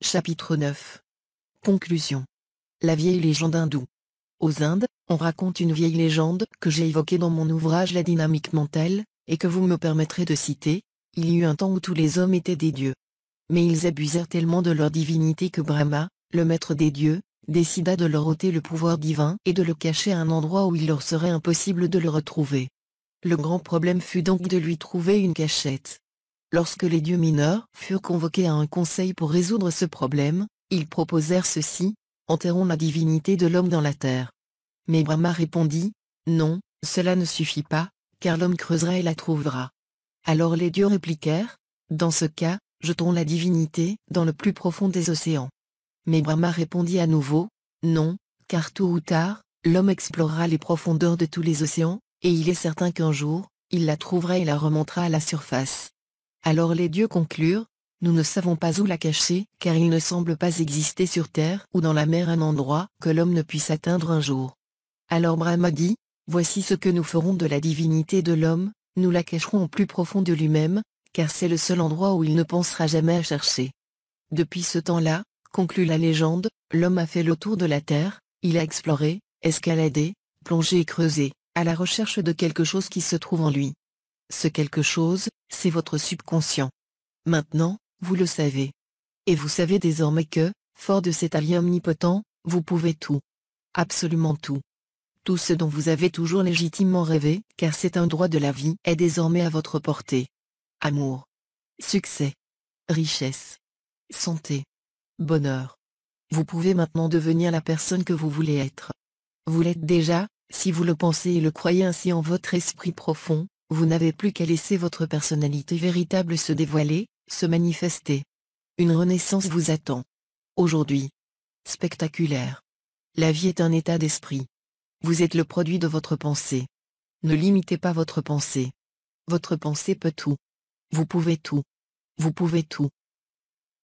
Chapitre 9. Conclusion. La vieille légende hindoue. Aux Indes, on raconte une vieille légende que j'ai évoquée dans mon ouvrage La dynamique mentale, et que vous me permettrez de citer. Il y eut un temps où tous les hommes étaient des dieux. Mais ils abusèrent tellement de leur divinité que Brahma, le maître des dieux, décida de leur ôter le pouvoir divin et de le cacher à un endroit où il leur serait impossible de le retrouver. Le grand problème fut donc de lui trouver une cachette. Lorsque les dieux mineurs furent convoqués à un conseil pour résoudre ce problème, ils proposèrent ceci: enterrons la divinité de l'homme dans la terre. Mais Brahma répondit: non, cela ne suffit pas, car l'homme creusera et la trouvera. Alors les dieux répliquèrent: dans ce cas, jetons la divinité dans le plus profond des océans. Mais Brahma répondit à nouveau: non, car tôt ou tard, l'homme explorera les profondeurs de tous les océans, et il est certain qu'un jour, il la trouvera et la remontera à la surface. Alors les dieux conclurent: nous ne savons pas où la cacher, car il ne semble pas exister sur terre ou dans la mer un endroit que l'homme ne puisse atteindre un jour. Alors Brahma dit: voici ce que nous ferons de la divinité de l'homme, nous la cacherons au plus profond de lui-même, car c'est le seul endroit où il ne pensera jamais à chercher. Depuis ce temps-là, conclut la légende, l'homme a fait le tour de la terre, il a exploré, escaladé, plongé et creusé, à la recherche de quelque chose qui se trouve en lui. Ce quelque chose, c'est votre subconscient. Maintenant, vous le savez. Et vous savez désormais que, fort de cet allié omnipotent, vous pouvez tout. Absolument tout. Tout ce dont vous avez toujours légitimement rêvé, car c'est un droit de la vie, est désormais à votre portée. Amour. Succès. Richesse. Santé. Bonheur. Vous pouvez maintenant devenir la personne que vous voulez être. Vous l'êtes déjà, si vous le pensez et le croyez ainsi en votre esprit profond. Vous n'avez plus qu'à laisser votre personnalité véritable se dévoiler, se manifester. Une renaissance vous attend. Aujourd'hui. Spectaculaire. La vie est un état d'esprit. Vous êtes le produit de votre pensée. Ne limitez pas votre pensée. Votre pensée peut tout. Vous pouvez tout. Vous pouvez tout.